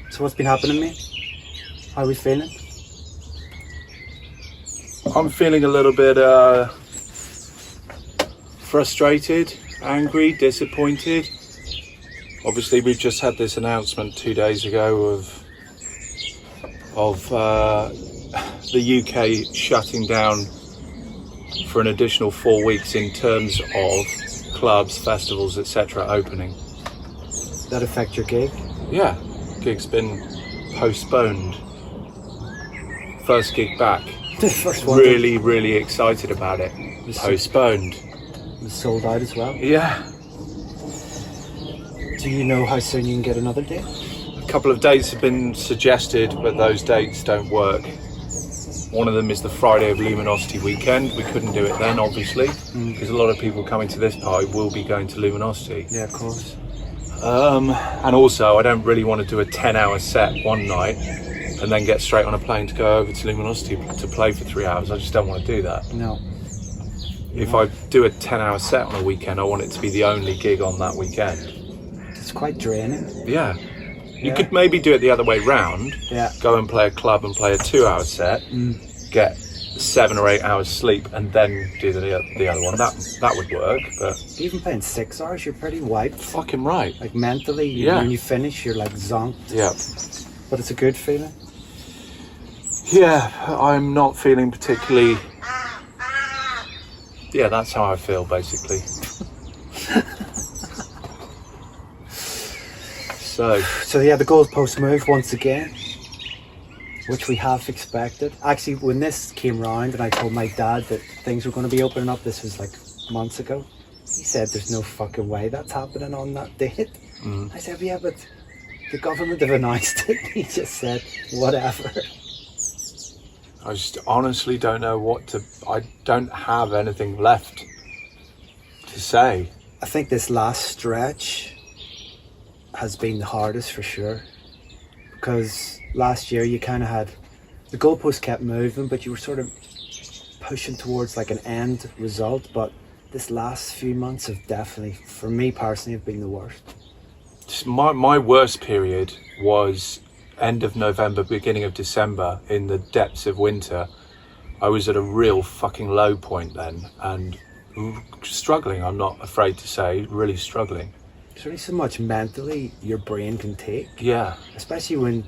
So what's been happening, mate? How are we feeling? I'm feeling a little bit frustrated, angry, disappointed. Obviously, we've just had this announcement 2 days ago of the UK shutting down for an additional 4 weeks in terms of clubs, festivals, etc. opening. That affect your gig? Yeah, gig's been postponed. First gig back. The first one. Really excited about it. Postponed. It was sold out as well? Yeah. Do you know how soon you can get another date? A couple of dates have been suggested, but those dates don't work. One of them is the Friday of Luminosity weekend. We couldn't do it then, obviously, because a lot of people coming to this party will be going to Luminosity. Yeah, of course. And also, I don't really want to do a 10-hour set one night and then get straight on a plane to go over to Luminosity to play for 3 hours. I just don't want to do that. No. If I do a 10-hour set on a weekend, I want it to be the only gig on that weekend. It's quite draining. Yeah. You could maybe do it the other way round. Yeah. Go and play a club and play a 2-hour set, get 7 or 8 hours sleep, and then do the other one. That would work, but... Even playing 6 hours, you're pretty wiped. Fucking right. Like mentally, when you finish, you're like zonked. Yeah. But it's a good feeling. Yeah, I'm not feeling particularly... Yeah, that's how I feel, basically. So yeah, the goalpost move once again, which we have expected. Actually, when this came round and I told my dad that things were going to be opening up, this was like months ago, he said there's no fucking way that's happening on that date. I said, yeah, but the government have announced it. He just said, whatever. I just honestly don't know I don't have anything left to say. I think this last stretch has been the hardest for sure, because last year you kind of had the goalpost kept moving, but you were sort of pushing towards like an end result. But this last few months have definitely, for me personally, have been the worst. My worst period was end of November, beginning of December, in the depths of winter. I was at a real fucking low point then, and struggling, I'm not afraid to say, really struggling. There's only so much mentally your brain can take. Yeah. Especially when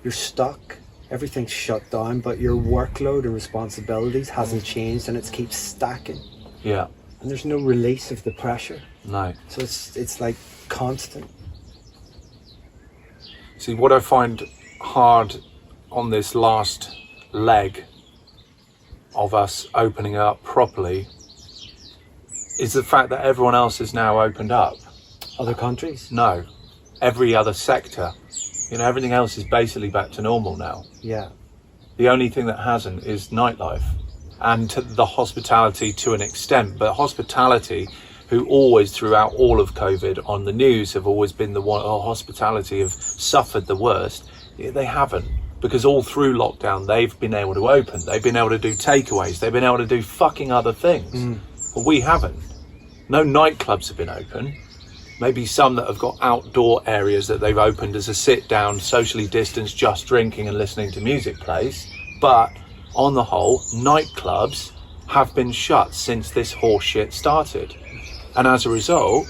you're stuck, everything's shut down, but your workload and responsibilities hasn't changed, and it keeps stacking. Yeah. And there's no release of the pressure. No. So it's like constant. See, what I find hard on this last leg of us opening up properly is the fact that everyone else has now opened up. Other countries? No, every other sector. You know, everything else is basically back to normal now. Yeah. The only thing that hasn't is nightlife and the hospitality to an extent. But hospitality, who always throughout all of COVID on the news have always been the one, hospitality have suffered the worst. They haven't, because all through lockdown they've been able to open. They've been able to do takeaways. They've been able to do fucking other things. Well, we haven't. No nightclubs have been open. Maybe some that have got outdoor areas that they've opened as a sit-down, socially distanced, just drinking and listening to music place. But on the whole, nightclubs have been shut since this horse shit started. And as a result,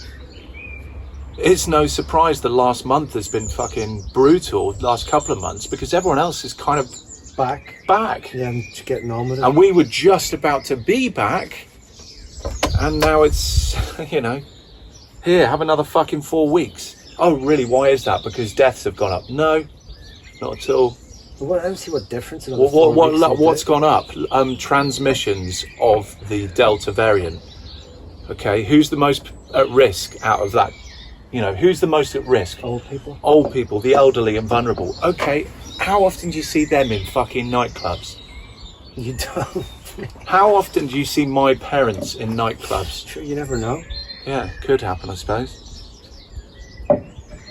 it's no surprise the last month has been fucking brutal, the last couple of months, because everyone else is kind of back. Yeah, I'm just getting on with it. And we were just about to be back, and now it's, you know, here, have another fucking 4 weeks. Oh, really? Why is that? Because deaths have gone up? No, not at all. Well, I don't see what difference. What's gone up? Transmissions of the Delta variant. Okay, who's the most at risk out of that? You know, who's the most at risk? Old people. Old people, the elderly and vulnerable. Okay, how often do you see them in fucking nightclubs? You don't. How often do you see my parents in nightclubs? Sure, you never know. Yeah, could happen, I suppose.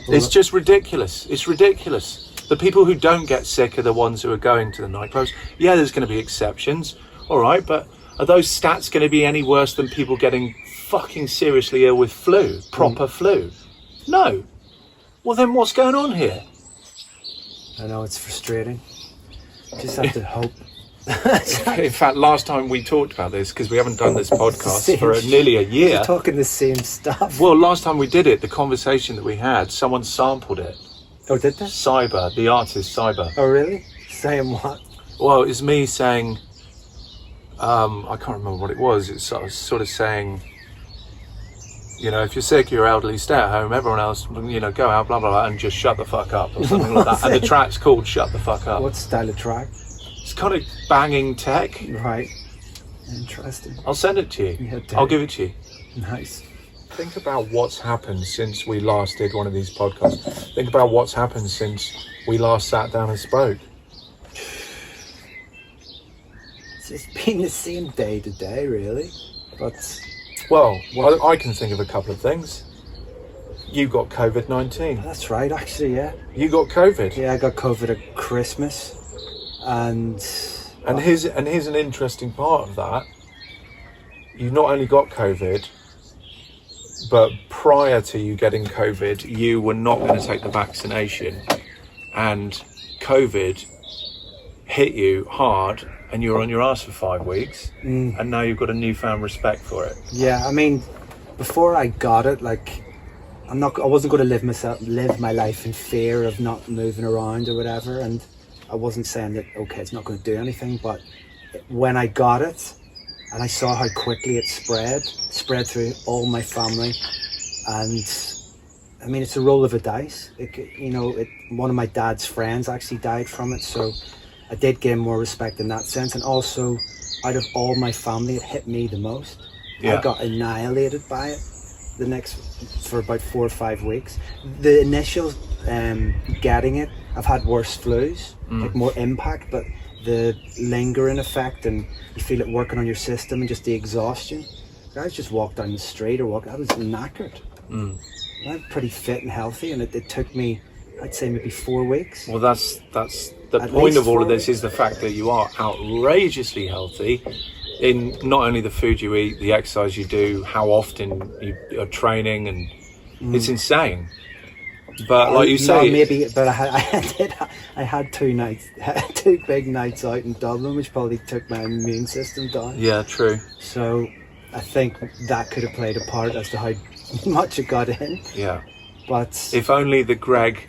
It's just ridiculous. It's ridiculous. The people who don't get sick are the ones who are going to the nightclubs. Yeah, there's going to be exceptions. All right, but are those stats going to be any worse than people getting fucking seriously ill with flu, proper flu? No. Well, then what's going on here? I know it's frustrating. Just have to hope. In fact, last time we talked about this, because we haven't done this podcast for nearly a year. We're talking the same stuff. Well, last time we did it, the conversation that we had, someone sampled it. Oh, did they? Cyber, the artist Cyber. Oh, really? Saying what? Well, it's me saying, I can't remember what it was. It's sort of saying, you know, if you're sick, you're elderly, stay at home. Everyone else, you know, go out, blah, blah, blah, and just shut the fuck up, or something like that. And the track's called Shut the Fuck Up. What style of track? It's kind of banging tech. Right. Interesting. I'll send it to you. Yeah, I'll give it to you. Nice. Think about what's happened since we last did one of these podcasts. Think about what's happened since we last sat down and spoke. It's been the same day to day, really. But... Well, I can think of a couple of things. You got COVID-19. That's right, actually, yeah. You got COVID. Yeah, I got COVID at Christmas. And here's an interesting part of that. You not only got COVID, but prior to you getting COVID, you were not going to take the vaccination, and COVID hit you hard, and you were on your ass for 5 weeks, and now you've got a newfound respect for it. Yeah, I mean, before I got it, like, I wasn't going to live my life in fear of not moving around or whatever, and I wasn't saying that, okay, it's not going to do anything, but when I got it, and I saw how quickly it spread through all my family, and I mean, it's a roll of a dice. One of my dad's friends actually died from it, so I did gain more respect in that sense, and also, out of all my family, it hit me the most. Yeah. I got annihilated by it for about 4 or 5 weeks. The initial getting it, I've had worse flus, like more impact, but the lingering effect, and you feel it working on your system, and just the exhaustion. I just walked down the street I was knackered. I'm pretty fit and healthy, and it took me, I'd say, maybe 4 weeks. Well, that's the point of all of this is the fact that you are outrageously healthy in not only the food you eat, the exercise you do, how often you are training, and it's insane. But like you say, but I had 2 nights, 2 big nights out in Dublin, which probably took my immune system down. Yeah, true. So I think that could have played a part as to how much it got in. Yeah. But if only the Greg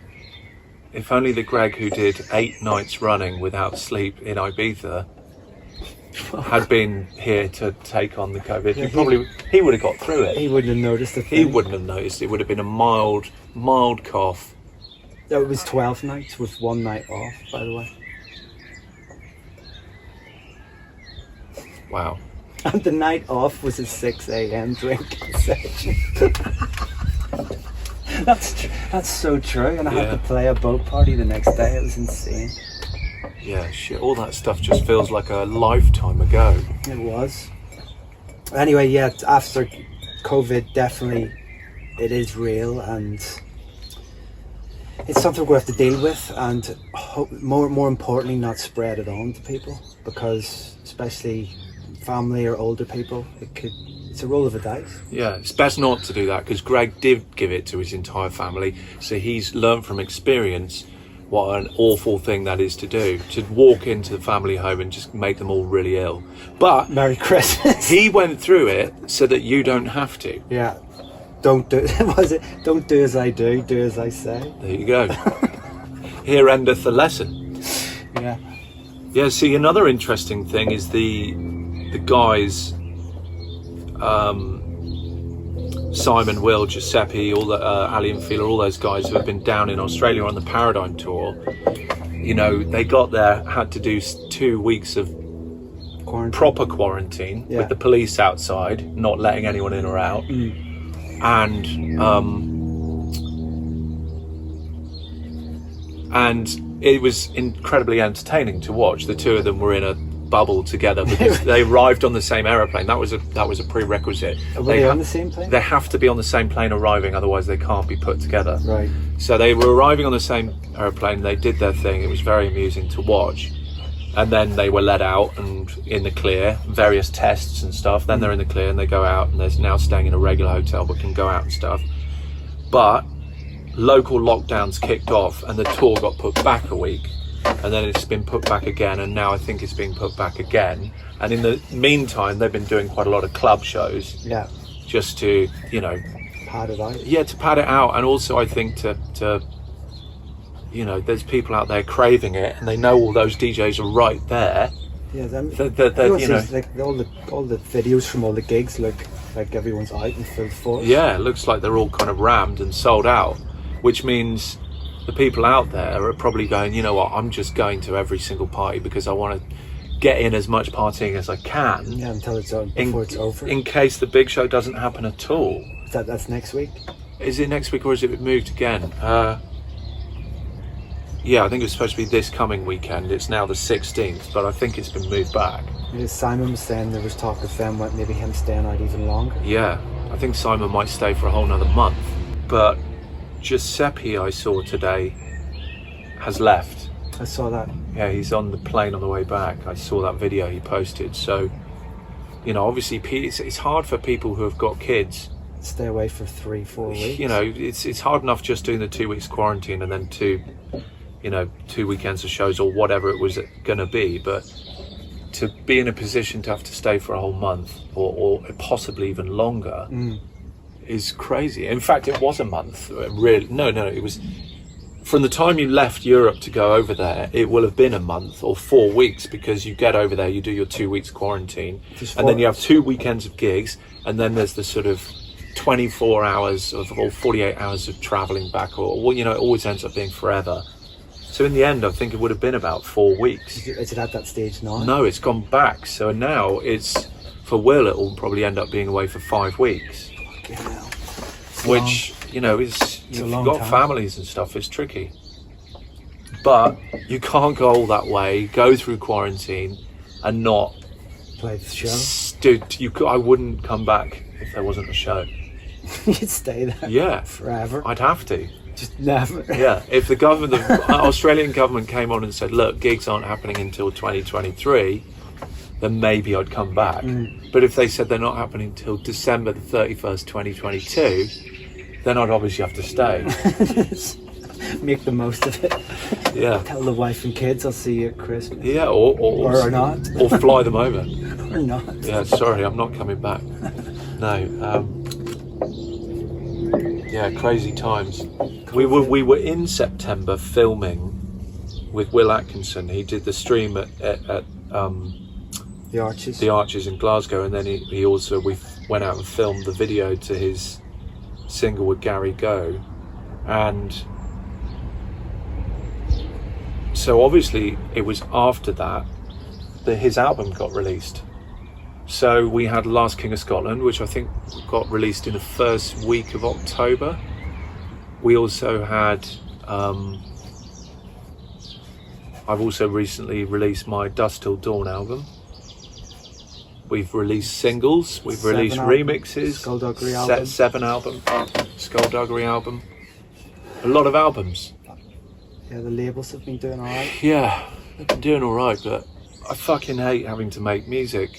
who did 8 nights running without sleep in Ibiza had been here to take on the COVID, he would have got through it. He wouldn't have noticed it. He wouldn't have noticed. It would have been a mild cough. It was 12 nights with 1 night off, by the way. Wow. And the night off was a 6 a.m. drinking session. That's so true. And I had to play a boat party the next day. It was insane. Yeah, shit. All that stuff just feels like a lifetime ago. It was. Anyway, yeah, after COVID, definitely it is real, and it's something we're going to have to deal with, and more importantly, not spread it on to people, because especially family or older people, it's a roll of a dice. Yeah, it's best not to do that, because Greg did give it to his entire family, so he's learned from experience what an awful thing that is to do, to walk into the family home and just make them all really ill. But Merry Christmas. He went through it so that you don't have to. Yeah. Don't do as I do as I say. There you go. Here endeth the lesson. Yeah. Yeah, see, another interesting thing is the guys, Simon, Will, Giuseppe, all the Ali and Fila, all those guys who have been down in Australia on the Paradigm tour. You know, they got there, had to do 2 weeks of proper quarantine with the police outside, not letting anyone in or out, and it was incredibly entertaining to watch. The two of them were in a bubble together because they arrived on the same aeroplane. That was a prerequisite. Were they on the same plane? They have to be on the same plane arriving, otherwise they can't be put together. Right. So they were arriving on the same aeroplane. They did their thing. It was very amusing to watch. And then they were let out and in the clear, various tests and stuff. Then they're in the clear and they go out, and they're now staying in a regular hotel but can go out and stuff. But local lockdowns kicked off and the tour got put back a week, and then it's been put back again, and now I think it's being put back again. And in the meantime, they've been doing quite a lot of club shows. Yeah. Just to, you know, pad it out. Yeah, to pad it out, and also I think to you know, there's people out there craving it, and they know all those DJs are right there. Yeah, you know, like all the videos from all the gigs look like everyone's out in full force. Yeah, it looks like they're all kind of rammed and sold out, which means the people out there are probably going, you know what, I'm just going to every single party because I want to get in as much partying as I can. Yeah, until it's over, before it's over. In case the big show doesn't happen at all. That's next week? Is it next week or is it moved again? Yeah, I think it was supposed to be this coming weekend. It's now the 16th, but I think it's been moved back. Simon was saying there was talk of them, maybe him staying out even longer. Yeah, I think Simon might stay for a whole nother month. But Giuseppe, I saw today, has left. I saw that. Yeah, he's on the plane on the way back. I saw that video he posted. So, you know, obviously it's hard for people who have got kids. Stay away for 3-4 weeks. You know, it's hard enough just doing the 2 weeks quarantine and then 2 weekends of shows or whatever it was going to be. But to be in a position to have to stay for a whole month or possibly even longer is crazy. In fact, it was a month. Really, no, it was... From the time you left Europe to go over there, it will have been a month or 4 weeks, because you get over there, you do your 2 weeks quarantine, and then you have 2 weekends of gigs, and then there's the sort of 24 hours or 48 hours of travelling back, or, you know, it always ends up being forever. So in the end, I think it would have been about 4 weeks. Is it at that stage now? No, it's gone back. So now it's, for Will, it will probably end up being away for 5 weeks. Fucking hell. Which, you know, you've got time. families and stuff, it's tricky. But you can't go all that way, go through quarantine and not play the show. Dude, I wouldn't come back if there wasn't a show. You'd stay there. Yeah. Forever. I'd have to. Just never. Yeah. If the government, the Australian government came on and said, look, gigs aren't happening until 2023, then maybe I'd come back. But if they said they're not happening until December the 31st, 2022, then I'd obviously have to stay. Make the most of it. Yeah. Tell the wife and kids I'll see you at Christmas. Yeah, or not. Or fly them over. Or not. Yeah, sorry, I'm not coming back. No. Yeah, crazy times. We were in September filming with Will Atkinson. He did the stream at The Arches. The Arches in Glasgow, and then we went out and filmed the video to his single with Gary Go, and so obviously it was after that his album got released. So we had Last King of Scotland, which I think got released in the first week of October. We also had I've also recently released my Dusk Till Dawn album. We've released singles, we've released remixes, Skullduggery album. 7 album, Skullduggery album. A lot of albums. Yeah, the labels have been doing alright. Yeah, they've been doing alright, but I fucking hate having to make music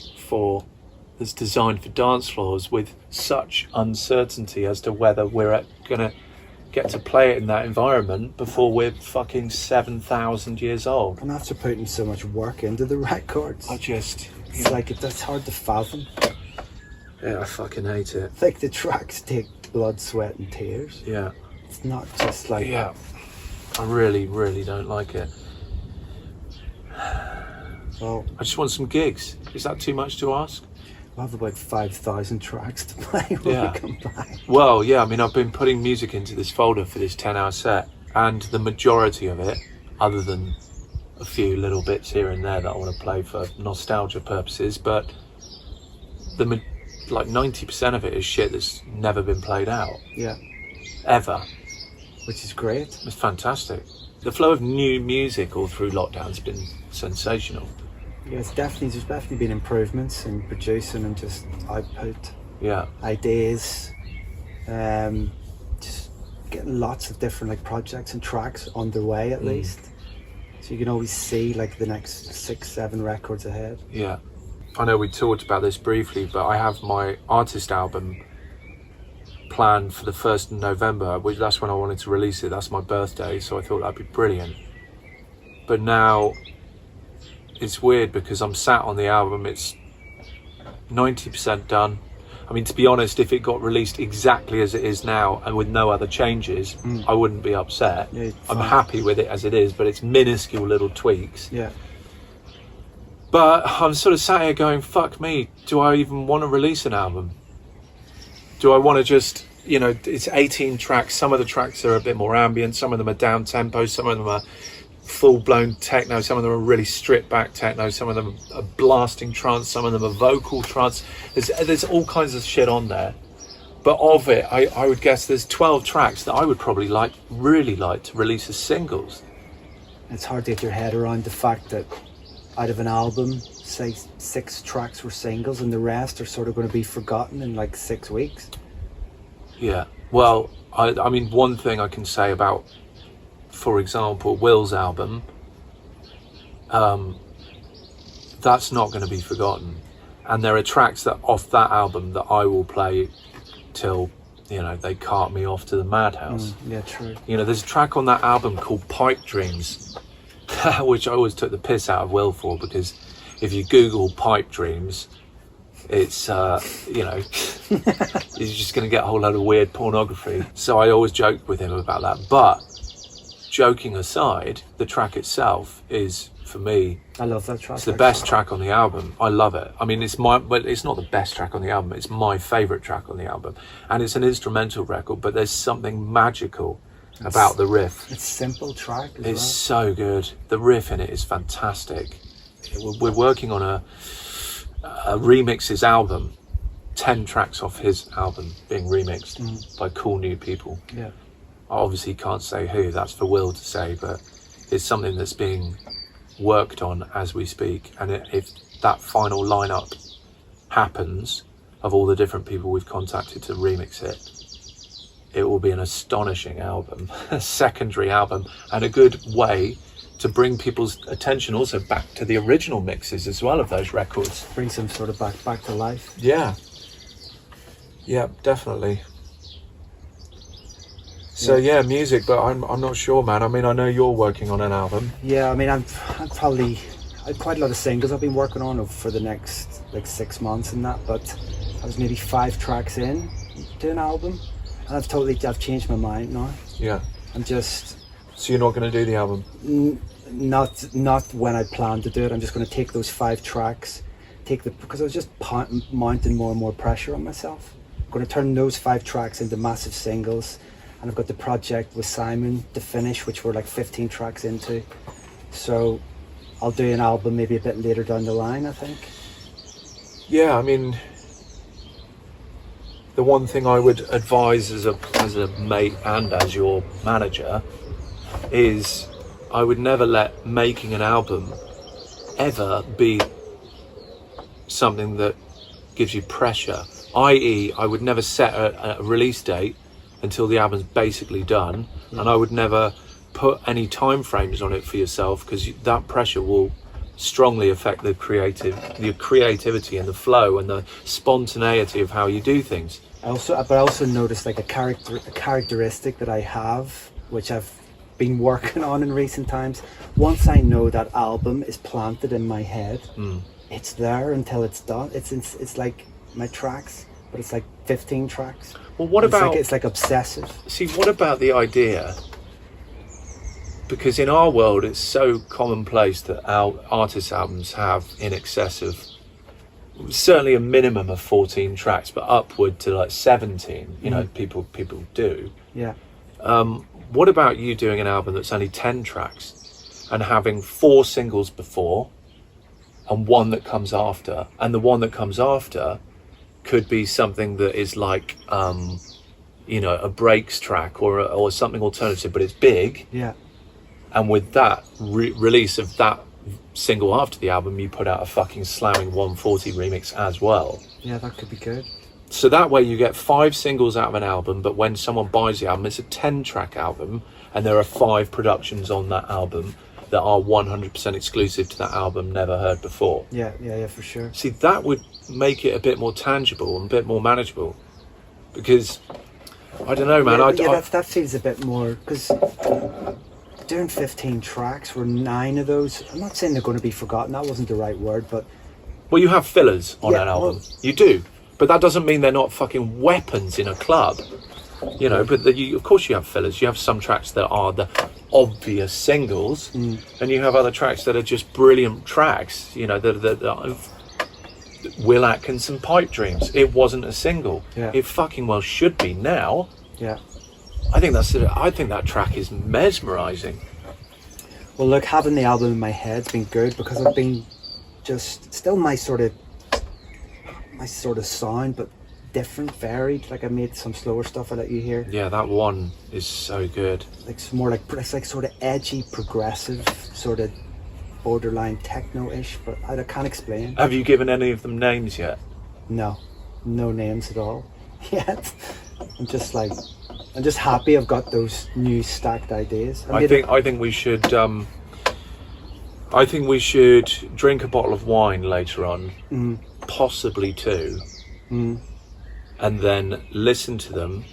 that's designed for dance floors with such uncertainty as to whether we're gonna get to play it in that environment before we're fucking 7,000 years old. And after putting so much work into the records, it's like that's hard to fathom. Yeah, I fucking hate it. Like the tracks take blood, sweat and tears. Yeah. It's not just like... Yeah. I really, really don't like it. Well, I just want some gigs. Is that too much to ask? We'll have about 5,000 tracks to play when we come back. Well, yeah, I mean, I've been putting music into this folder for this 10-hour set, and the majority of it, other than a few little bits here and there that I want to play for nostalgia purposes, but like 90% of it is shit that's never been played out. Yeah. Ever. Which is great. It's fantastic. The flow of new music all through lockdown's been sensational. Yeah, there's definitely been improvements in producing and just output. Yeah. Ideas. Just getting lots of different like projects and tracks underway at least. So you can always see like the next 6-7 records ahead. Yeah. I know we talked about this briefly, but I have my artist album planned for the 1st of November, which that's when I wanted to release it. That's my birthday, so I thought that'd be brilliant. But now it's weird because I'm sat on the album, it's 90% done. I mean, to be honest, if it got released exactly as it is now and with no other changes, I wouldn't be upset. Yeah, I'm happy with it as it is, but it's minuscule little tweaks. Yeah. But I'm sort of sat here going, fuck me, do I even want to release an album? Do I want to just, you know, it's 18 tracks. Some of the tracks are a bit more ambient, some of them are down tempo, some of them are full-blown techno, some of them are really stripped back techno, some of them are blasting trance, some of them are vocal trance. There's all kinds of shit on there. But of it, I would guess there's 12 tracks that I would probably really like to release as singles. It's hard to get your head around the fact that out of an album, say 6 tracks were singles and the rest are sort of going to be forgotten in like 6 weeks. Yeah, well, I mean, one thing I can say about, for example, Will's album, that's not going to be forgotten. And there are tracks that off that album that I will play till, you know, they cart me off to the madhouse. Yeah, true. You know, there's a track on that album called Pipe Dreams, which I always took the piss out of Will for, because if you Google Pipe Dreams, it's, you know, you're just going to get a whole load of weird pornography. So I always joke with him about that. But joking aside, the track itself is, for me, I love that track. It's the best track on the album. I love it. I mean, but it's not the best track on the album. It's my favourite track on the album. And it's an instrumental record, but there's something magical about the riff. It's a simple track as It's so good. The riff in it is fantastic. We're working on a remixes album, 10 tracks off his album being remixed by cool new people. Yeah. I obviously can't say who, that's for Will to say, but it's something that's being worked on as we speak. And if that final lineup happens of all the different people we've contacted to remix it, it will be an astonishing album, a secondary album, and a good way to bring people's attention also back to the original mixes as well of those records. Brings them sort of back to life. Yeah. Yeah, definitely. So yeah, music, but I'm not sure, man. I mean, I know you're working on an album. Yeah, I mean, I've quite a lot of singles I've been working on for the next like 6 months and that, but I was maybe 5 tracks in to an album, and I've changed my mind now. Yeah. I'm just. So you're not going to do the album? Not when I plan to do it. I'm just going to take those 5 tracks, because I was just mounting more and more pressure on myself. I'm going to turn those 5 tracks into massive singles. And I've got the project with Simon to finish, which we're like 15 tracks into. So I'll do an album maybe a bit later down the line, I think. Yeah, I mean, the one thing I would advise as a mate and as your manager is I would never let making an album ever be something that gives you pressure. I.e., I would never set a release date until the album's basically done, and I would never put any time frames on it for yourself, because that pressure will strongly affect the creativity and the flow and the spontaneity of how you do things. I also noticed like a characteristic that I have, which I've been working on in recent times. Once I know that album is planted in my head, it's there until it's done. It's like my tracks, but it's like 15 tracks. Well, what about... It's like obsessive. See, what about the idea? Because in our world, it's so commonplace that our artists' albums have in excess of, certainly a minimum of 14 tracks, but upward to like 17, you know, people do. Yeah. What about you doing an album that's only 10 tracks and having 4 singles before and 1 that comes after, and the one that comes after could be something that is like, you know, a breaks track or something alternative, but it's big. Yeah. And with that release of that single after the album, you put out a fucking slamming 140 remix as well. Yeah, that could be good. So that way you get 5 singles out of an album, but when someone buys the album, it's a 10-track album, and there are 5 productions on that album that are 100% exclusive to that album, never heard before. Yeah, for sure. See, that would make it a bit more tangible and a bit more manageable, because I don't know, man. That feels a bit more, because doing 15 tracks, were 9 of those, I'm not saying they're going to be forgotten, that wasn't the right word, but... Well, you have fillers on an album. Well, you do. But that doesn't mean they're not fucking weapons in a club. You know, but of course you have fillers. You have some tracks that are the obvious singles, and you have other tracks that are just brilliant tracks. You know, the Will Atkinson Pipe Dreams. It wasn't a single. Yeah. It fucking well should be now. Yeah. I think that track is mesmerising. Well, look, having the album in my head's been good, because I've been just still my sort of sound, but different, varied. Like, I made some slower stuff I let you hear. Yeah, that one is so good. Like, it's more like, it's like sort of edgy, progressive, sort of borderline techno-ish, but I can't explain. Have you given any of them names yet? No names at all yet. I'm just happy I've got those new stacked ideas. I think we should drink a bottle of wine later on, possibly 2, and then listen to them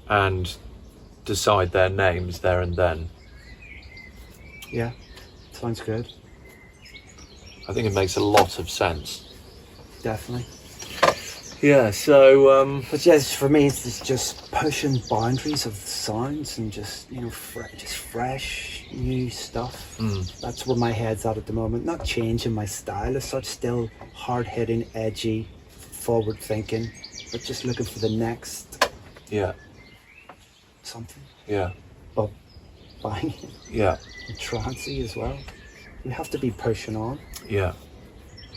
and decide their names there and then. Yeah, sounds good. I think it makes a lot of sense. Definitely. Yeah, so... But yes, for me, it's just pushing boundaries of sounds and just, you know, just fresh, new stuff. That's where my head's at the moment. Not changing my style as such, still hard-hitting, edgy, forward-thinking, but just looking for the next... Yeah. Something. Yeah. But banging. Yeah. And trancey as well. You have to be pushing on. Yeah.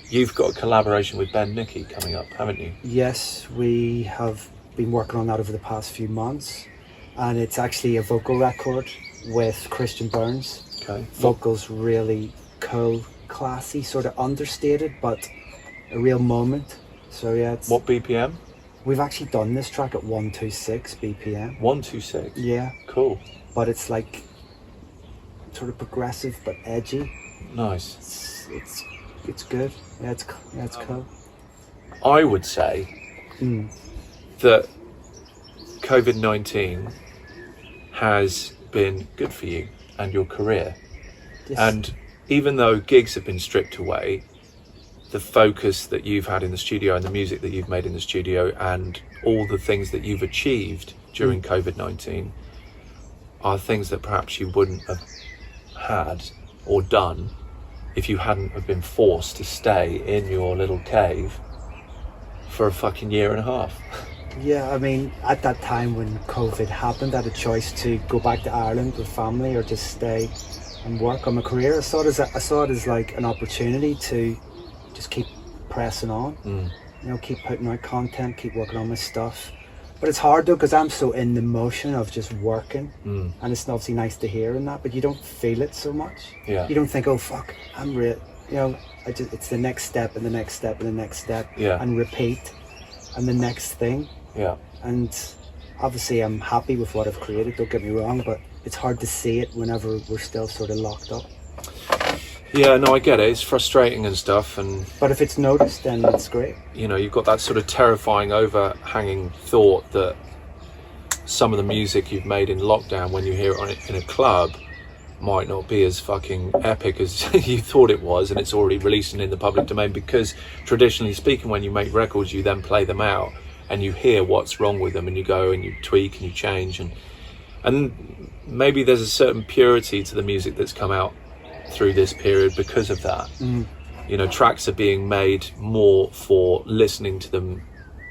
You've got a collaboration with Ben Nicky coming up, haven't you? Yes, we have been working on that over the past few months, and it's actually a vocal record with Christian Burns. Okay. Vocals really cool, classy, sort of understated, but a real moment. So yeah, it's... What BPM? We've actually done this track at 126 BPM. 126? Yeah. Cool. But it's like sort of progressive but edgy. Nice. It's good. Yeah, it's cool. I would say that COVID-19 has been good for you and your career. Yes. And even though gigs have been stripped away, the focus that you've had in the studio and the music that you've made in the studio and all the things that you've achieved during COVID-19 are things that perhaps you wouldn't have had or done if you hadn't have been forced to stay in your little cave for a fucking year and a half. Yeah, I mean, at that time when COVID happened, I had a choice to go back to Ireland with family or just stay and work on my career. I saw it as like an opportunity to just keep pressing on, you know, keep putting out content, keep working on my stuff. But it's hard though, because I'm so in the motion of just working, and it's obviously nice to hear and that, but you don't feel it so much. Yeah. You don't think, oh fuck, I'm real. You know, it's the next step and the next step and the next step, and repeat, and the next thing. Yeah. And obviously I'm happy with what I've created, don't get me wrong, but it's hard to see it whenever we're still sort of locked up. Yeah, no, I get it. It's frustrating and stuff, but if it's noticed, then it's great. You know, you've got that sort of terrifying overhanging thought that some of the music you've made in lockdown, when you hear it in a club, might not be as fucking epic as you thought it was, and it's already released and in the public domain, because traditionally speaking, when you make records, you then play them out and you hear what's wrong with them, and you go and you tweak and you change, and maybe there's a certain purity to the music that's come out through this period because of that. You know, tracks are being made more for listening to them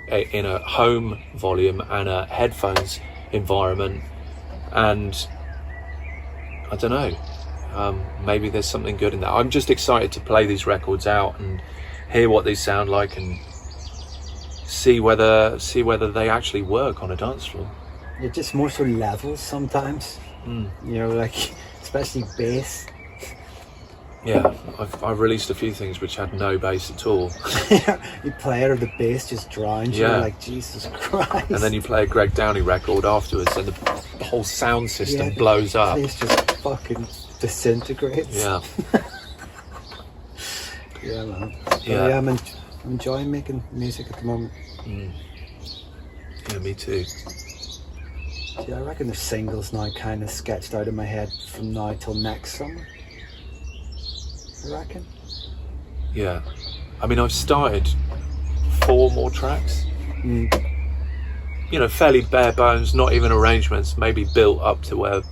in a home volume and a headphones environment, and I don't know, maybe there's something good in that. I'm just excited to play these records out and hear what they sound like and see whether they actually work on a dance floor. You're just more sort of levels sometimes, you know, like especially bass. Yeah, I've released a few things which had no bass at all. You play it or the bass just drowns you, like Jesus Christ. And then you play a Greg Downey record afterwards and the whole sound system blows up. The place just fucking disintegrates. Yeah. Yeah, man. Yeah. I'm enjoying making music at the moment. Yeah, me too. See, I reckon there's singles now kind of sketched out in my head from now till next summer. I reckon. Yeah. I mean, I've started 4 more tracks. You know, fairly bare bones, not even arrangements, maybe built up to where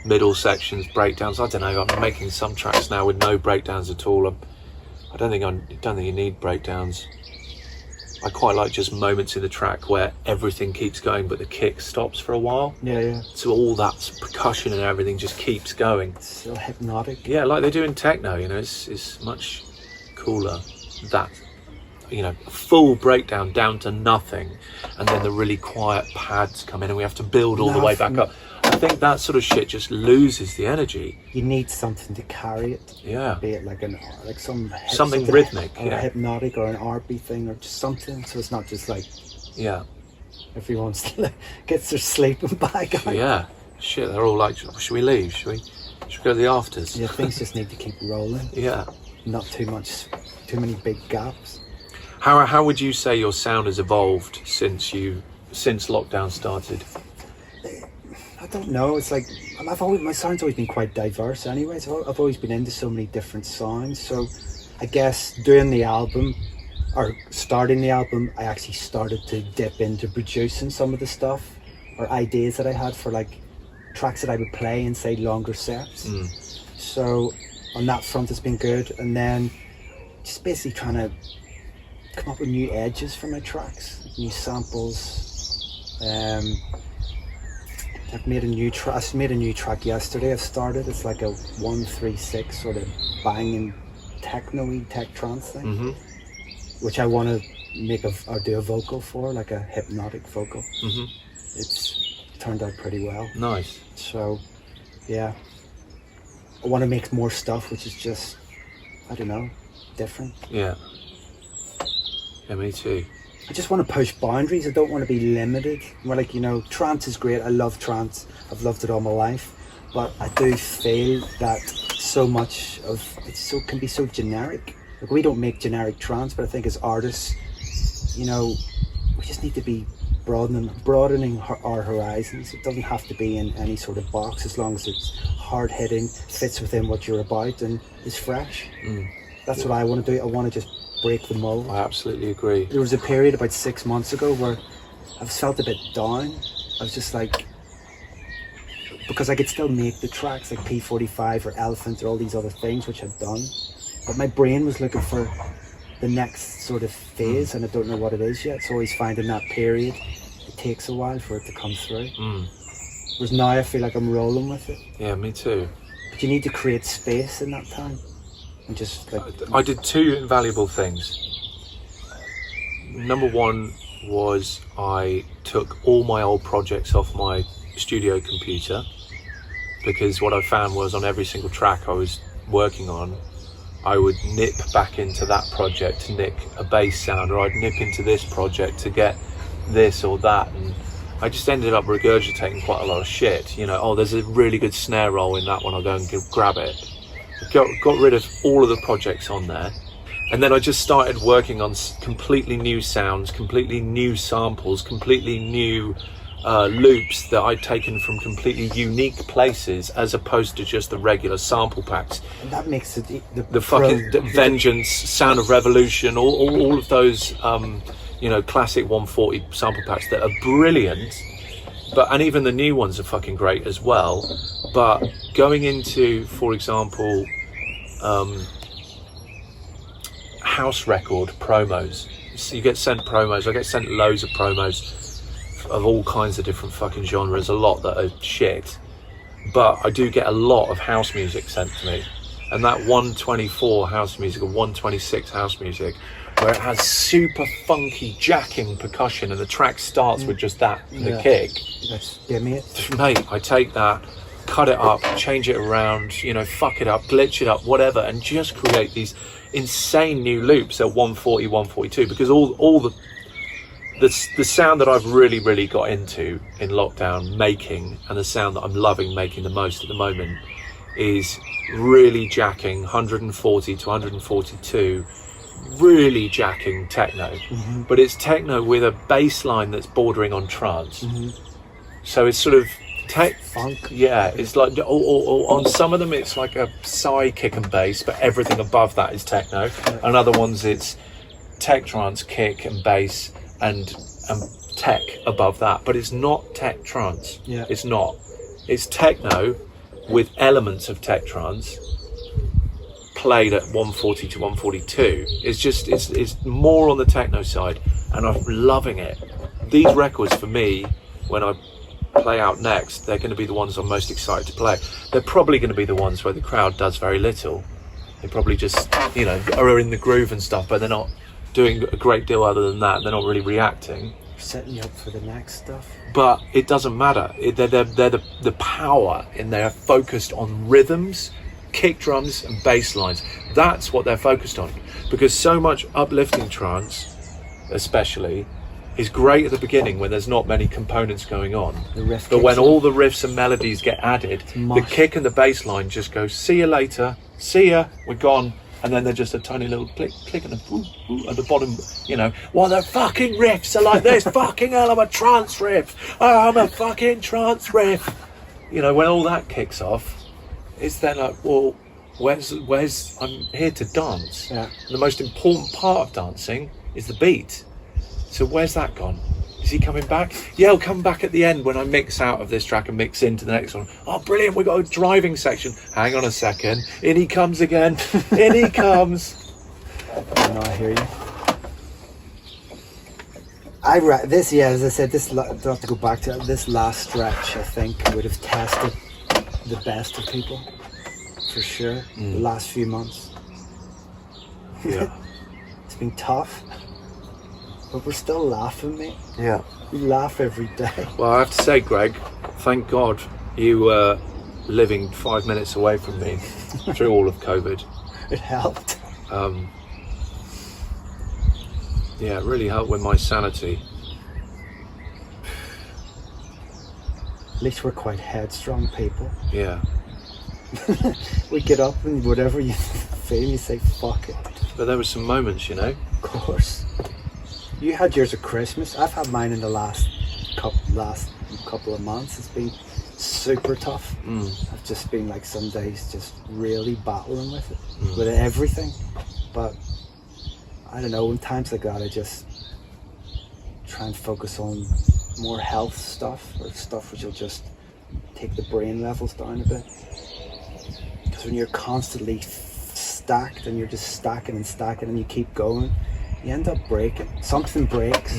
middle sections, breakdowns. I don't know. I'm making some tracks now with no breakdowns at all. I don't think you need breakdowns. I quite like just moments in the track where everything keeps going, but the kick stops for a while. Yeah. So all that percussion and everything just keeps going. It's so hypnotic. Yeah, like they do in techno. You know, it's much cooler. That, you know, full breakdown down to nothing, and then the really quiet pads come in and we have to build all the way back up. I think that sort of shit just loses the energy. You need something to carry it. Yeah. Be it like something rhythmic, or hypnotic, or an RB thing, or just something. So it's not just like everyone gets their sleeping bag out. Yeah. Shit, they're all like, should we leave? Should we go to the afters? Yeah, things just need to keep rolling. Yeah. Not too many big gaps. How would you say your sound has evolved since lockdown started? I don't know. It's like my sound's always been quite diverse. Anyway, so I've always been into so many different sounds. So I guess doing the album or starting the album, I actually started to dip into producing some of the stuff or ideas that I had for like tracks that I would play in, say, longer sets. So on that front, it's been good. And then just basically trying to come up with new edges for my tracks, new samples. I've made a new track yesterday. I've started. It's like a 1-3-6 sort of banging techno-y tech trance thing, which I want to do a vocal for, like a hypnotic vocal. It's turned out pretty well. Nice. So, yeah, I want to make more stuff, which is just, I don't know, different. Yeah. Yeah, me too. I just want to push boundaries. I don't want to be limited. Well, like, you know, trance is great. I love trance. I've loved it all my life. But I do feel that so much of it can be so generic. Like, we don't make generic trance, but I think as artists, you know, we just need to be broadening our horizons. It doesn't have to be in any sort of box, as long as it's hard-hitting, fits within what you're about, and is fresh. That's what I want to do. I want to just break the mold. I absolutely agree. There was a period about 6 months ago where I felt a bit down. I was just like, because I could still make the tracks like P45 or Elephant or all these other things which I'd done, but my brain was looking for the next sort of phase, and I don't know what it is yet. It's always finding that period. It takes a while for it to come through. Whereas now I feel like I'm rolling with it. Yeah, me too. But you need to create space in that time. And just like, I did 2 invaluable things. Number 1 was I took all my old projects off my studio computer, because what I found was on every single track I was working on, I would nip back into that project to nick a bass sound, or I'd nip into this project to get this or that, and I just ended up regurgitating quite a lot of shit. You know, oh, there's a really good snare roll in that one, I'll go and grab it. Got rid of all of the projects on there, and then I just started working on completely new sounds, completely new samples, completely new loops that I'd taken from completely unique places, as opposed to just the regular sample packs. And that makes it the fucking Vengeance, Sound of Revolution, all of those you know, classic 140 sample packs that are brilliant. And even the new ones are fucking great as well. But going into, for example, house record promos. So you get sent promos. I get sent loads of promos of all kinds of different fucking genres. A lot that are shit. But I do get a lot of house music sent to me. And that 124 house music or 126 house music, where it has super funky jacking percussion and the track starts with just that, the kick. Give me it. Mate, I take that, cut it up, change it around, you know, fuck it up, glitch it up, whatever, and just create these insane new loops at 140, 142, because all the sound that I've really got into in lockdown making, and the sound that I'm loving making the most at the moment, is really jacking 140 to 142, really jacking techno, but it's techno with a bass line that's bordering on trance. So it's sort of Funk. Yeah, it's like or on some of them it's like a psy kick and bass, but everything above that is techno. And other ones it's tech trance, kick and bass, and tech above that. But it's not tech trance. Yeah. It's not. It's techno with elements of tech trance played at 140 to 142. It's just it's more on the techno side, and I'm loving it. These records for me, when I play out next, they're going to be the ones I'm most excited to play. They're probably going to be the ones where the crowd does very little. They probably just, you know, are in the groove and stuff, but they're not doing a great deal other than that. They're not really reacting. Setting you up for the next stuff. But it doesn't matter. They're the power, and they're focused on rhythms, kick drums and bass lines. That's what they're focused on, because so much uplifting trance, especially, is great at the beginning when there's not many components going on. But when all the riffs and melodies get added, the kick and the bass line just go, see you later, see ya, we're gone. And then they're just a tiny little click, click, and a woo, woo at the bottom, you know. Well, the fucking riffs are like this. Fucking hell, I'm a trance riff. Oh, I'm a fucking trance riff. You know, when all that kicks off, it's then like, well, where's I'm here to dance. Yeah. The most important part of dancing is the beat. So where's that gone? Is he coming back? Yeah, he'll come back at the end when I mix out of this track and mix into the next one. Oh, brilliant, we've got a driving section. Hang on a second. In he comes again. In he comes. No, I hear you. As I said, I'll have to go back to it. This last stretch, I think, would have tested the best of people, for sure. The last few months. Yeah. It's been tough. But we're still laughing, mate. Yeah. We laugh every day. Well, I have to say, Greg, thank God you were living 5 minutes away from me through all of COVID. It helped. Yeah, it really helped with my sanity. At least we're quite headstrong people. Yeah. We get up and whatever you feel, you say, fuck it. But there were some moments, you know. Of course. You had yours at Christmas. I've had mine in the last couple of months. It's been super tough. I've just been like some days just really battling with it, with everything. But I don't know, in times like that I just try and focus on more health stuff, or stuff which will just take the brain levels down a bit. Because when you're constantly stacked and you're just stacking and you keep going, you end up breaking. Something breaks,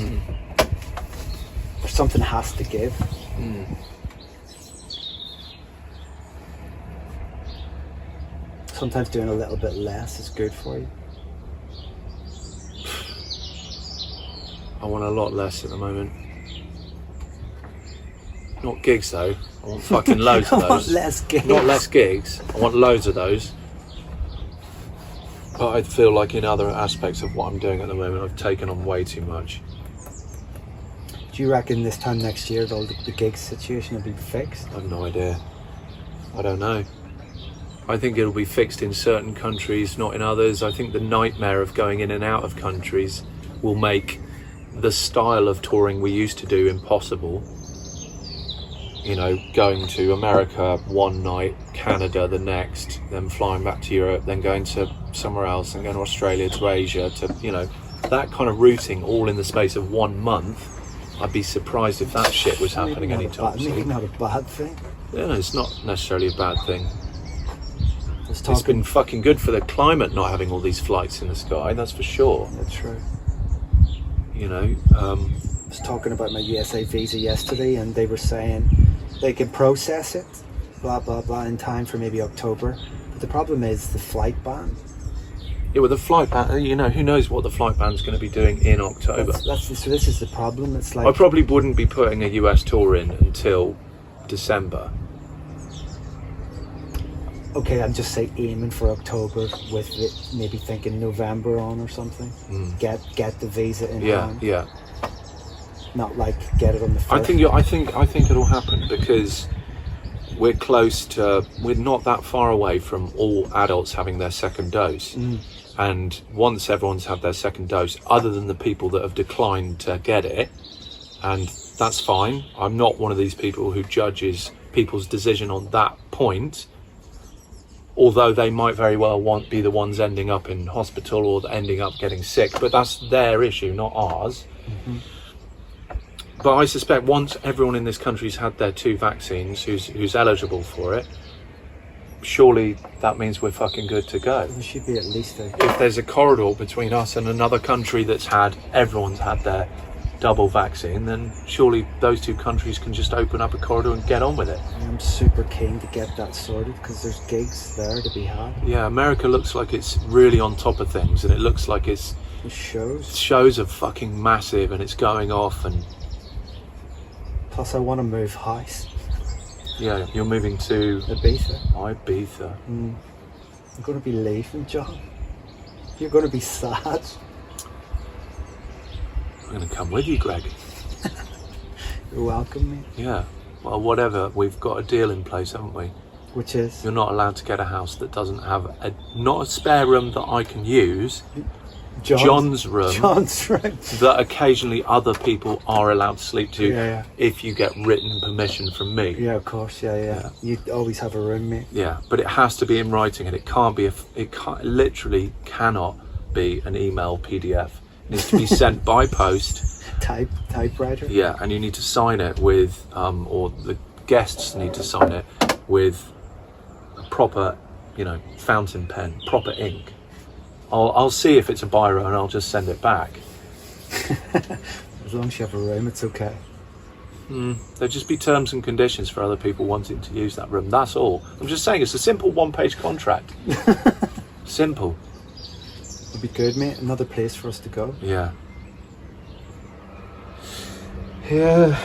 or something has to give. Sometimes doing a little bit less is good for you. I want a lot less at the moment. Not gigs though. I want fucking loads of those. I want less gigs. Not less gigs. I want loads of those. But I feel like in other aspects of what I'm doing at the moment, I've taken on way too much. Do you reckon this time next year the gig situation will be fixed? I have no idea. I don't know. I think it'll be fixed in certain countries, not in others. I think the nightmare of going in and out of countries will make the style of touring we used to do impossible. You know, going to America one night, Canada the next, then flying back to Europe, then going to somewhere else, and going to Australia, to Asia, to, you know, that kind of routing all in the space of 1 month. I'd be surprised if that shit was happening anytime soon. Maybe not a bad thing. Yeah, it's not necessarily a bad thing. It's been fucking good for the climate not having all these flights in the sky, that's for sure. That's true. You know, I was talking about my USA visa yesterday, and they were saying they can process it, blah blah blah, in time for maybe October. But the problem is the flight ban. Yeah, with the flight ban, you know, who knows what the flight ban's going to be doing in October. So this is the problem. It's like, I probably wouldn't be putting a US tour in until December. Okay, I'd just say aiming for October, with it maybe thinking November on or something. Get the visa in hand. Yeah. Not like get it on the 1st. I think it'll happen because we're not that far away from all adults having their second dose. And once everyone's had their second dose, other than the people that have declined to get it, and that's fine. I'm not one of these people who judges people's decision on that point, although they might very well be the ones ending up in hospital or ending up getting sick, but that's their issue, not ours. But I suspect once everyone in this country's had their 2 vaccines who's eligible for it, surely that means we're fucking good to go. There should be at least a... If there's a corridor between us and another country everyone's had their double vaccine, then surely those 2 countries can just open up a corridor and get on with it. I'm super keen to get that sorted because there's gigs there to be had. Yeah, America looks like it's really on top of things, and it looks like the shows are fucking massive and it's going off. And plus I want to move house. Yeah, you're moving to Ibiza. I'm going to be leaving, John. You're going to be sad. I'm going to come with you, Greg. You're welcome, mate. Yeah. Well, whatever. We've got a deal in place, haven't we? Which is? You're not allowed to get a house that doesn't have not a spare room that I can use. John's room that occasionally other people are allowed to sleep to if you get written permission from me. Yeah, of course. Yeah. You always have a roommate. Yeah, but it has to be in writing, and it can't be literally cannot be an email PDF. It needs to be sent by post. Typewriter. Yeah, and you need to sign it with or the guests need to sign it with a proper, fountain pen, proper ink. I'll see if it's a biro and I'll just send it back. As long as you have a room, it's okay. There'll just be terms and conditions for other people wanting to use that room. That's all. I'm just saying it's a simple 1-page contract. Simple. It'll be good, mate. Another place for us to go. Yeah. Yeah.